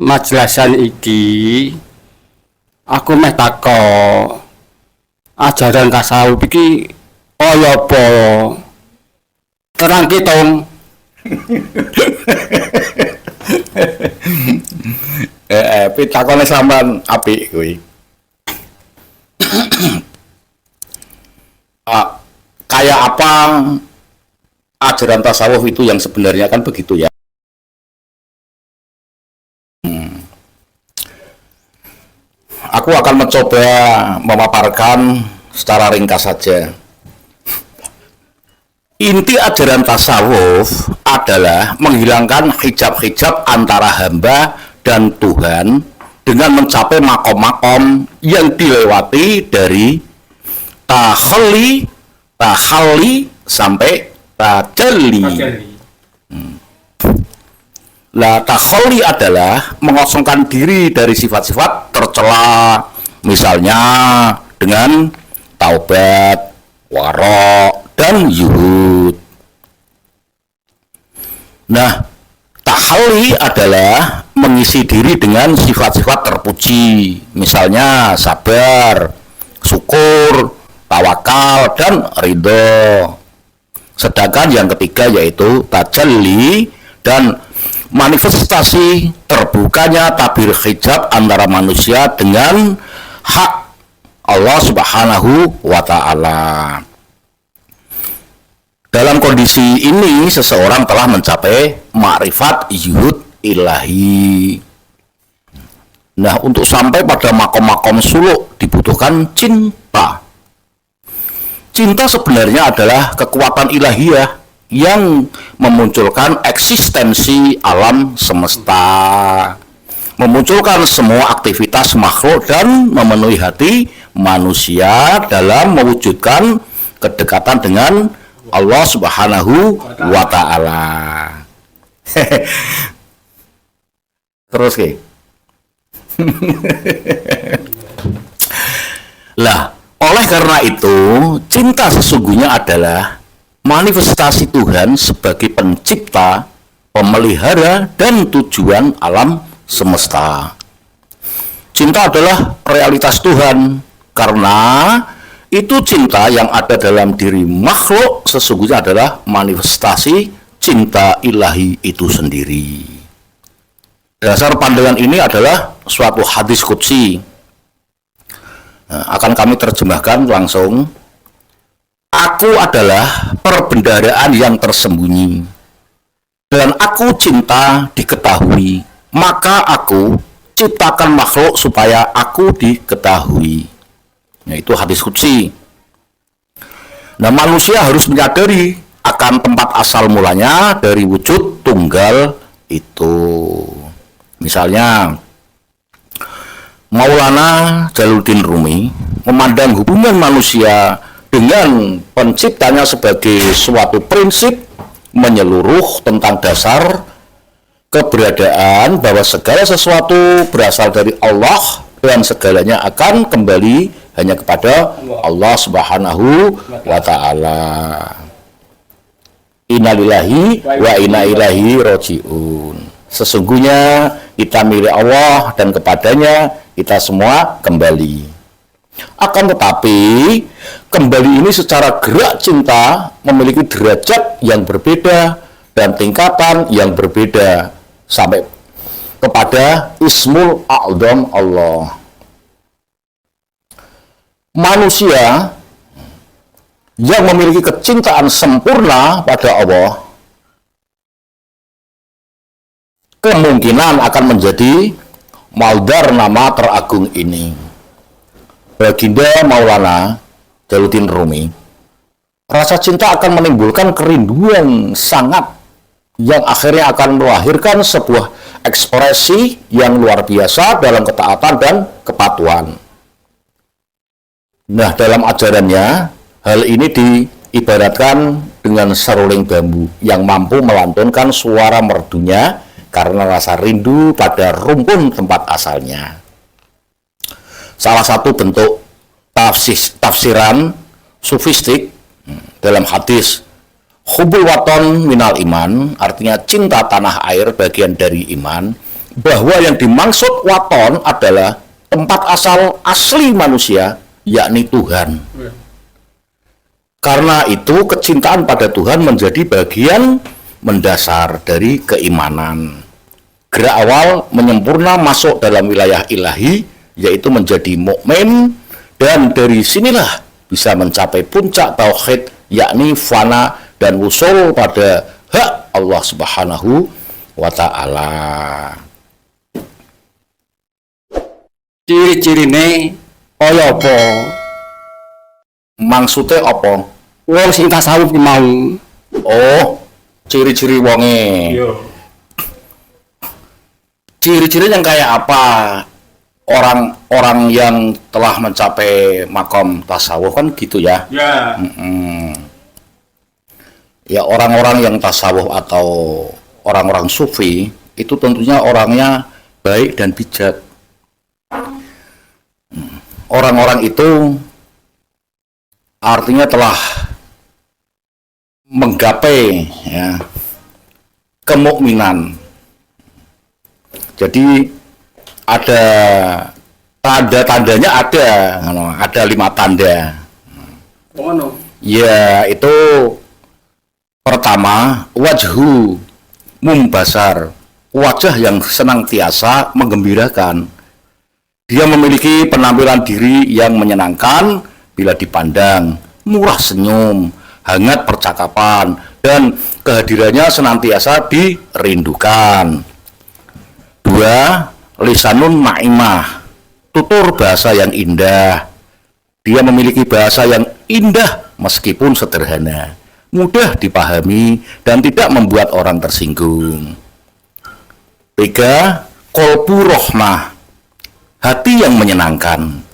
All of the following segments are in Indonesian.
Majelasan iki aku meh takok ajaran tasawuf iki kaya apa? Terang kitong. Pitakone sampean apik kuwi. Kayak apa ajaran tasawuf itu yang sebenarnya kan begitu ya. Aku akan mencoba memaparkan secara ringkas saja. Inti ajaran tasawuf adalah menghilangkan hijab-hijab antara hamba dan Tuhan dengan mencapai makom-makom yang dilewati dari tahalli sampai tajalli. Lah tahalli adalah mengosongkan diri dari sifat-sifat tercela, misalnya dengan taubat, warok, dan zuhud. Nah, tahalli adalah mengisi diri dengan sifat-sifat terpuji, misalnya sabar, syukur, tawakal, dan ridho. Sedangkan yang ketiga yaitu tajalli dan manifestasi terbukanya tabir hijab antara manusia dengan hak Allah Subhanahu wa Ta'ala. Dalam kondisi ini seseorang telah mencapai makrifat zuhud ilahi. Nah, untuk sampai pada makom-makom suluk dibutuhkan cinta. Cinta sebenarnya adalah kekuatan ilahiyah yang memunculkan eksistensi alam semesta, memunculkan semua aktivitas makhluk dan memenuhi hati manusia dalam mewujudkan kedekatan dengan Allah Subhanahu wa Ta'ala. Terus ke? Lah, oleh karena itu, cinta sesungguhnya adalah manifestasi Tuhan sebagai pencipta, pemelihara, dan tujuan alam semesta. Cinta adalah realitas Tuhan, karena itu cinta yang ada dalam diri makhluk sesungguhnya adalah manifestasi cinta ilahi itu sendiri. Dasar pandangan ini adalah suatu hadis qudsi. Nah, akan kami terjemahkan langsung. Aku adalah perbendaharaan yang tersembunyi, dan aku cinta diketahui, maka aku ciptakan makhluk supaya aku diketahui. Nah, itu hadis qudsi. Nah, manusia harus menyadari akan tempat asal mulanya dari wujud tunggal itu. Misalnya, Maulana Jalaluddin Rumi memandang hubungan manusia dengan penciptanya sebagai suatu prinsip menyeluruh tentang dasar keberadaan bahwa segala sesuatu berasal dari Allah dan segalanya akan kembali hanya kepada Allah Subhanahu wa Ta'ala. Innalillahi wa inna ilaihi raji'un. Sesungguhnya kita milik Allah dan kepadanya kita semua kembali. Akan tetapi kembali ini secara gerak cinta memiliki derajat yang berbeda dan tingkatan yang berbeda sampai kepada Ismul A'zam Allah. Manusia yang memiliki kecintaan sempurna pada Allah kemungkinan akan menjadi maldar nama teragung ini. Baginda Maulana Jalaluddin Rumi, rasa cinta akan menimbulkan kerinduan sangat yang akhirnya akan melahirkan sebuah ekspresi yang luar biasa dalam ketaatan dan kepatuhan. Nah, dalam ajarannya, hal ini diibaratkan dengan seruling bambu yang mampu melantunkan suara merdunya karena rasa rindu pada rumpun tempat asalnya. Salah satu bentuk tafsiran sufistik dalam hadis Hubul waton minal iman, artinya cinta tanah air bagian dari iman, bahwa yang dimaksud waton adalah tempat asal asli manusia, yakni Tuhan. Karena itu kecintaan pada Tuhan menjadi bagian mendasar dari keimanan. Gerak awal menyempurna masuk dalam wilayah ilahi, yaitu menjadi mukmin, dan dari sinilah bisa mencapai puncak tauhid, yakni fana dan wusul pada hak Allah Subhanahu wa Ta'ala. Ciri-cirine kaya apa? Maksudnya apa? Wong sing tasawuf ki mau. Oh, ciri-ciri wonge. Ciri-ciri yang kayak apa? Orang-orang yang telah mencapai makom tasawuf kan gitu ya. Ya. Ya, orang-orang yang tasawuf atau orang-orang sufi itu tentunya orangnya baik dan bijak. Orang-orang itu artinya telah menggapai ya, kemukminan. Jadi ada tanda-tandanya, ada 5 tanda. Ono. Ya, itu pertama, wajhu mumbasar, wajah yang senantiasa menggembirakan. Dia memiliki penampilan diri yang menyenangkan bila dipandang, murah senyum, hangat percakapan, dan kehadirannya senantiasa dirindukan. 2. Lisanun na'imah, tutur bahasa yang indah. Dia memiliki bahasa yang indah meskipun sederhana, mudah dipahami, dan tidak membuat orang tersinggung. 3. Kolbu rohmah, hati yang menyenangkan.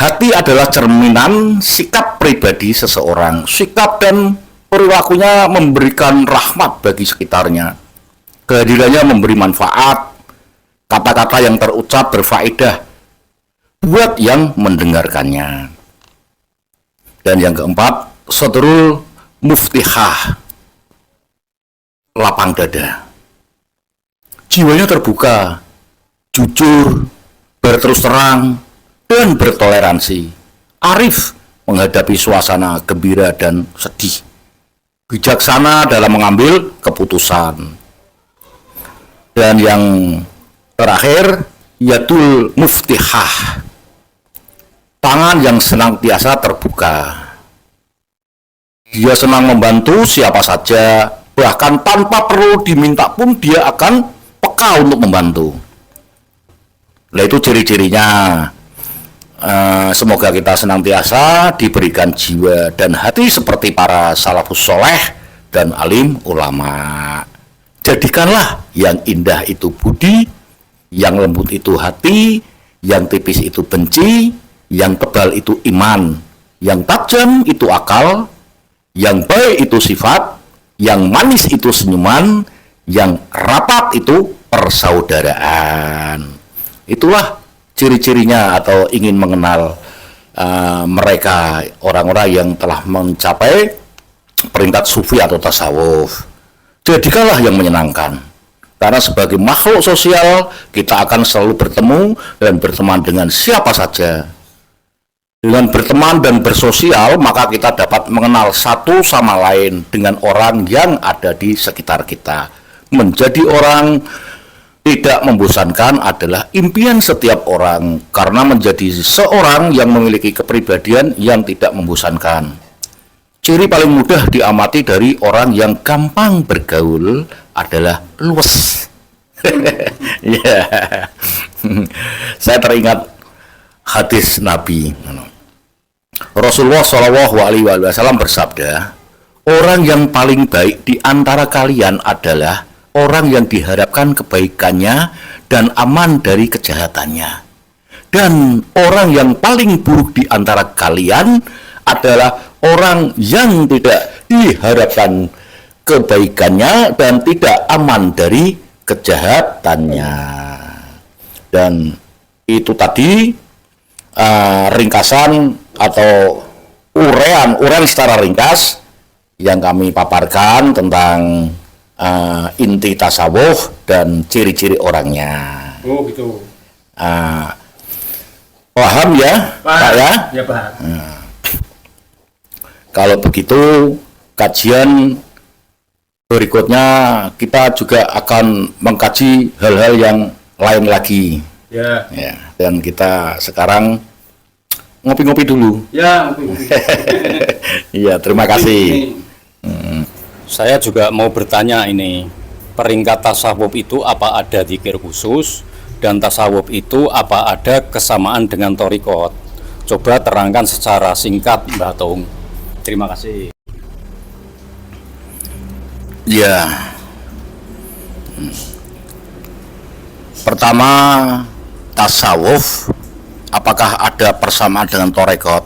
Hati adalah cerminan sikap pribadi seseorang. Sikap dan perilakunya memberikan rahmat bagi sekitarnya. Kehadirannya memberi manfaat. Kata-kata yang terucap berfaedah buat yang mendengarkannya. Dan yang keempat, sadrul muftihah, lapang dada. Jiwanya terbuka, jujur, berterus terang, dan bertoleransi. Arif menghadapi suasana gembira dan sedih. Bijaksana dalam mengambil keputusan. Dan yang terakhir, yadul muftihah, tangan yang senantiasa terbuka. Dia senang membantu siapa saja, bahkan tanpa perlu diminta pun dia akan peka untuk membantu. Nah, itu ciri-cirinya. Semoga kita senantiasa diberikan jiwa dan hati seperti para salafus soleh dan alim ulama. Jadikanlah yang indah itu budi, yang lembut itu hati, yang tipis itu benci, yang tebal itu iman, yang tajam itu akal, yang baik itu sifat, yang manis itu senyuman, yang rapat itu persaudaraan. Itulah ciri-cirinya atau ingin mengenal mereka, orang-orang yang telah mencapai peringkat sufi atau tasawuf. Jadikanlah yang menyenangkan. Karena sebagai makhluk sosial, kita akan selalu bertemu dan berteman dengan siapa saja. Dengan berteman dan bersosial, maka kita dapat mengenal satu sama lain dengan orang yang ada di sekitar kita. Menjadi orang tidak membosankan adalah impian setiap orang, karena menjadi seorang yang memiliki kepribadian yang tidak membosankan. Ciri paling mudah diamati dari orang yang gampang bergaul adalah luwes. Ya. Saya teringat hadis Nabi. Rasulullah Shallallahu Alaihi Wasallam bersabda, orang yang paling baik di antara kalian adalah orang yang diharapkan kebaikannya dan aman dari kejahatannya. Dan orang yang paling buruk di antara kalian adalah orang yang tidak diharapkan kebaikannya dan tidak aman dari kejahatannya. Dan itu tadi ringkasan atau uraian secara ringkas yang kami paparkan tentang inti tasawuf dan ciri-ciri orangnya. Oh gitu. Paham ya, Pak ya? Ya Pak. Kalau begitu kajian berikutnya kita juga akan mengkaji hal-hal yang lain lagi. Ya. Ya, dan kita sekarang ngopi-ngopi dulu. Ya. Iya, terima kasih. Saya juga mau bertanya ini, peringkat tasawuf itu apa ada zikir khusus, dan tasawuf itu apa ada kesamaan dengan thariqat? Coba terangkan secara singkat, Mbah Tung. Terima kasih. Ya. Pertama, tasawuf apakah ada persamaan dengan thariqat?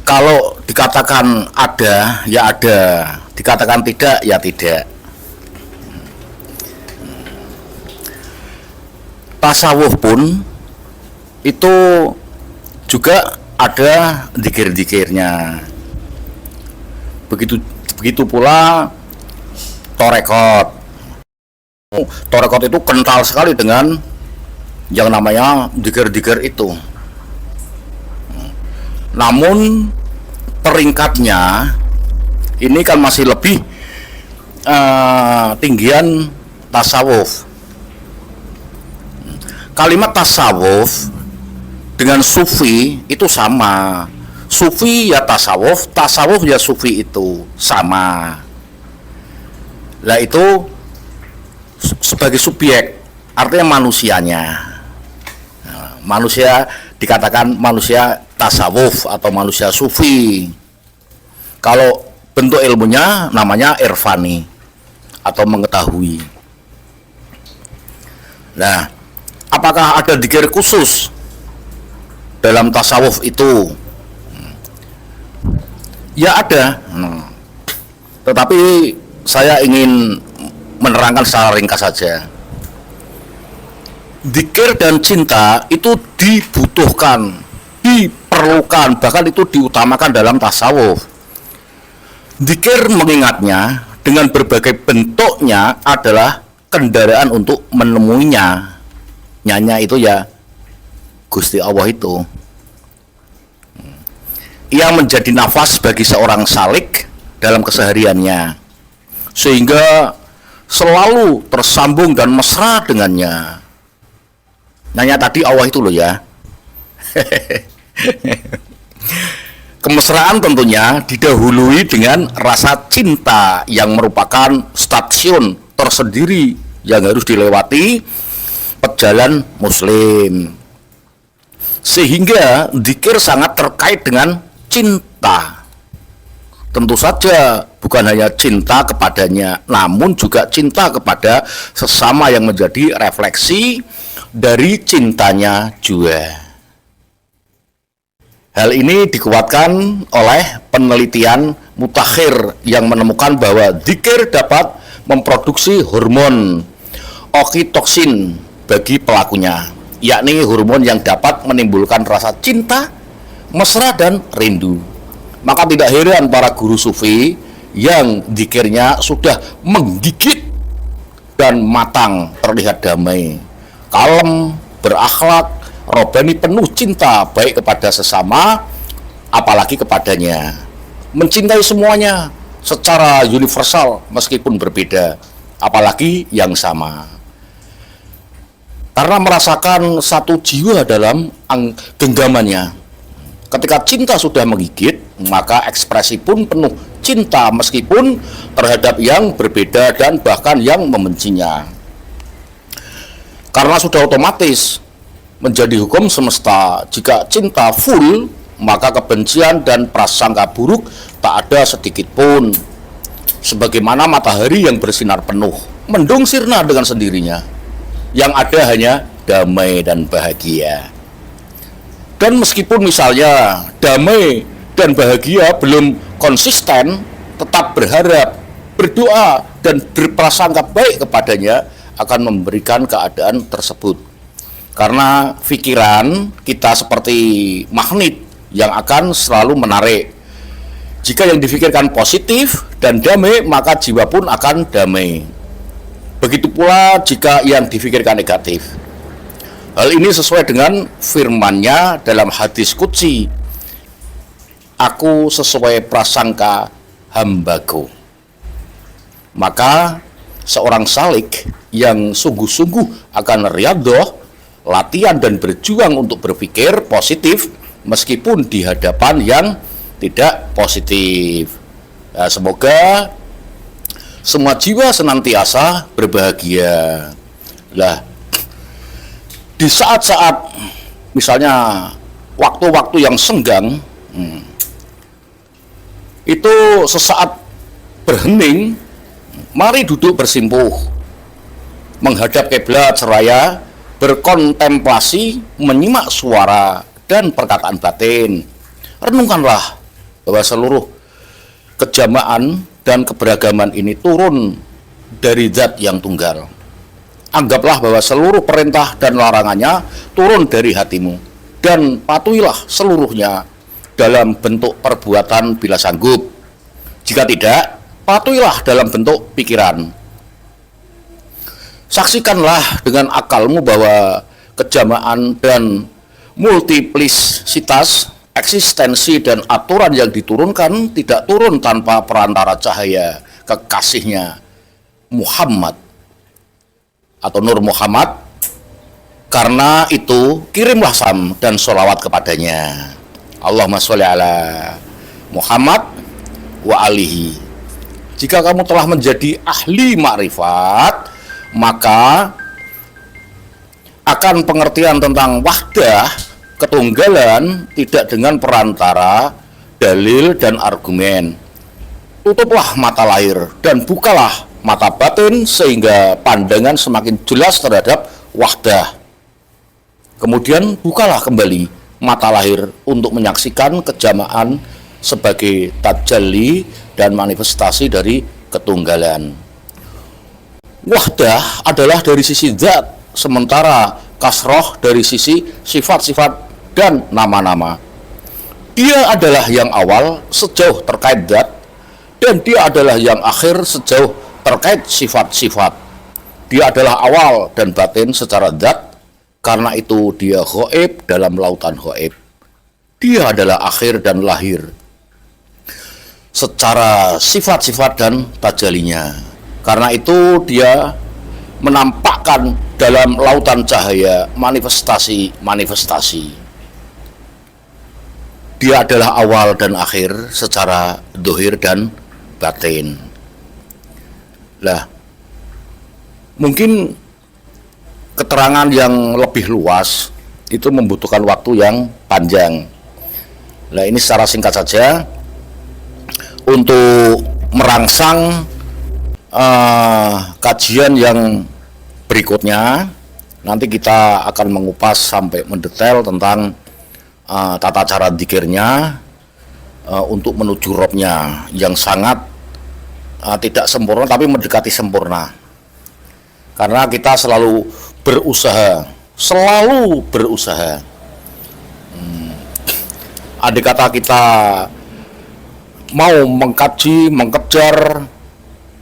Kalau dikatakan ada, ya ada. Dikatakan tidak, ya tidak. Tasawuf pun itu juga ada zikir-zikirnya. Begitu pula thariqat. Thariqat itu kental sekali dengan yang namanya zikir-zikir itu. Namun peringkatnya ini kan masih lebih tinggian tasawuf. Kalimat tasawuf dengan sufi itu sama. Sufi ya tasawuf, tasawuf ya sufi itu sama. Lah itu sebagai subjek, artinya manusianya. Manusia dikatakan manusia tasawuf atau manusia sufi. Kalau bentuk ilmunya namanya irfani atau mengetahui. Nah, apakah ada zikir khusus dalam tasawuf itu? Ya ada. Tetapi saya ingin menerangkan secara ringkas saja. Zikir dan cinta itu dibutuhkan, diperlukan, bahkan itu diutamakan dalam tasawuf. Zikir mengingatnya dengan berbagai bentuknya adalah kendaraan untuk menemuinya. Nyanya itu ya Gusti Allah itu. Ia menjadi nafas bagi seorang salik dalam kesehariannya, sehingga selalu tersambung dan mesra dengannya. Nanya tadi Allah itu loh ya. Kemesraan tentunya didahului dengan rasa cinta yang merupakan stasiun tersendiri yang harus dilewati pejalan muslim. Sehingga zikir sangat terkait dengan cinta. Tentu saja bukan hanya cinta kepadanya, namun juga cinta kepada sesama yang menjadi refleksi dari cintanya juga. Hal ini dikuatkan oleh penelitian mutakhir yang menemukan bahwa zikir dapat memproduksi hormon oksitoksin bagi pelakunya, yakni hormon yang dapat menimbulkan rasa cinta, mesra dan rindu. Maka tidak heran para guru sufi yang zikirnya sudah menggigit dan matang terlihat damai, kalem, berakhlak, robani, penuh cinta baik kepada sesama apalagi kepadanya, mencintai semuanya secara universal meskipun berbeda, apalagi yang sama, karena merasakan satu jiwa dalam genggamannya. Ketika cinta sudah menggigit, maka ekspresi pun penuh cinta meskipun terhadap yang berbeda dan bahkan yang membencinya. Karena sudah otomatis menjadi hukum semesta, jika cinta full, maka kebencian dan prasangka buruk tak ada sedikit pun. Sebagaimana matahari yang bersinar penuh, mendung sirna dengan sendirinya. Yang ada hanya damai dan bahagia. Dan meskipun misalnya damai dan bahagia belum konsisten, tetap berharap, berdoa, dan berprasangka baik kepadanya akan memberikan keadaan tersebut. Karena pikiran kita seperti magnet yang akan selalu menarik Jika yang difikirkan positif dan damai, maka jiwa pun akan damai. Begitu pula jika yang difikirkan negatif. Hal ini sesuai dengan firman-Nya dalam hadis qudsi, aku sesuai prasangka hambaku. Maka seorang salik yang sungguh-sungguh akan riyadhah, latihan dan berjuang untuk berpikir positif meskipun di hadapan yang tidak positif. Nah, semoga semua jiwa senantiasa berbahagia. Lah, di saat-saat misalnya waktu-waktu yang senggang, itu sesaat berhening, mari duduk bersimpuh, menghadap kiblat seraya berkontemplasi, menyimak suara dan perkataan batin. Renungkanlah bahwa seluruh kejamaan dan keberagaman ini turun dari Zat yang tunggal. Anggaplah bahwa seluruh perintah dan larangannya turun dari hatimu, dan patuhilah seluruhnya dalam bentuk perbuatan bila sanggup. Jika tidak, patuhilah dalam bentuk pikiran. Saksikanlah dengan akalmu bahwa kejamaan dan multiplisitas eksistensi dan aturan yang diturunkan tidak turun tanpa perantara cahaya kekasihnya Muhammad atau Nur Muhammad. Karena itu kirimlah salam dan sholawat kepadanya. Allahumma sholli ala Muhammad wa alihi. Jika kamu telah menjadi ahli makrifat, maka akan pengertian tentang wahdah ketunggalan tidak dengan perantara dalil dan argumen. Tutuplah mata lahir dan bukalah mata batin sehingga pandangan semakin jelas terhadap wahdah. Kemudian bukalah kembali mata lahir untuk menyaksikan kejamaan sebagai tajalli dan manifestasi dari ketunggalan. Wahdah adalah dari sisi zat, sementara kasroh dari sisi sifat-sifat dan nama-nama. Dia adalah yang awal sejauh terkait zat, dan dia adalah yang akhir sejauh terkait sifat-sifat. Dia adalah awal dan batin secara zat, karena itu dia ghaib dalam lautan ghaib. Dia adalah akhir dan lahir secara sifat-sifat dan tajalinya. Karena itu dia menampakkan dalam lautan cahaya manifestasi-manifestasi. Dia adalah awal dan akhir secara dohir dan batin. Lah, mungkin keterangan yang lebih luas itu membutuhkan waktu yang panjang. Nah, ini secara singkat saja untuk merangsang kajian yang berikutnya. Nanti kita akan mengupas sampai mendetail tentang tata cara dzikirnya untuk menuju robnya yang sangat tidak sempurna tapi mendekati sempurna. Karena kita selalu berusaha. Andai kata kita mau mengkaji, mengejar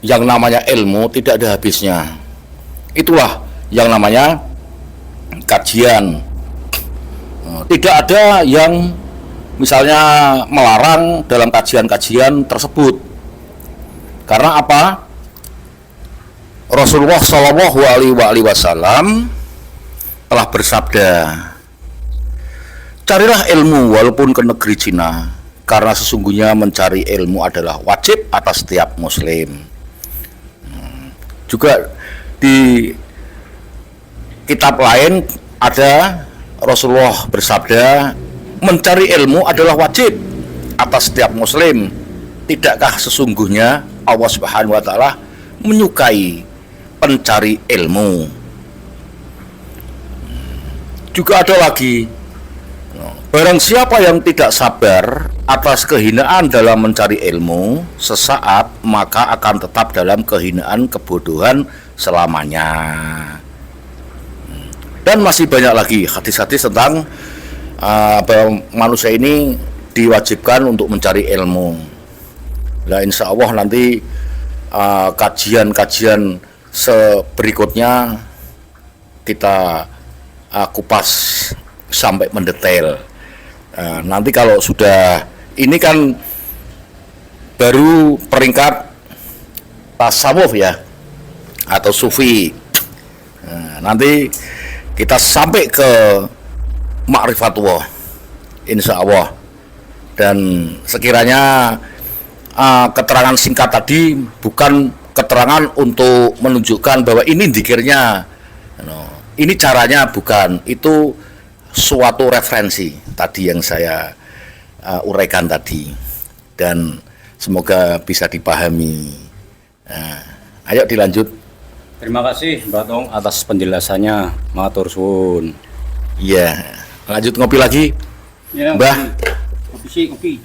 yang namanya ilmu, tidak ada habisnya. Itulah yang namanya kajian. Tidak ada yang misalnya melarang dalam kajian-kajian tersebut. Karena apa? Rasulullah Shallallahu Alaihi Wasallam telah bersabda, carilah ilmu walaupun ke negeri Cina, karena sesungguhnya mencari ilmu adalah wajib atas setiap muslim. Juga di kitab lain ada Rasulullah bersabda, mencari ilmu adalah wajib atas setiap muslim. Tidakkah sesungguhnya Allah Subhanahu wa taala menyukai pencari ilmu? Juga ada lagi, barang siapa yang tidak sabar atas kehinaan dalam mencari ilmu sesaat, maka akan tetap dalam kehinaan kebodohan selamanya. Dan masih banyak lagi hadis-hadis tentang bahwa manusia ini diwajibkan untuk mencari ilmu. Nah, insya Allah nanti kajian-kajian berikutnya kita kupas sampai mendetail. Nanti kalau sudah ini kan baru peringkat tasawuf ya atau sufi. Nanti kita sampai ke ma'rifatullah insya Allah. Dan sekiranya keterangan singkat tadi bukan keterangan untuk menunjukkan bahwa ini dzikirnya, ini caranya, bukan. Itu suatu referensi tadi yang saya uraikan tadi, dan semoga bisa dipahami. Ayo dilanjut. Terima kasih Mbak Tong atas penjelasannya. Matur suwun. Iya, lanjut ngopi lagi, Ya, Mbah. kopi sih, kopi.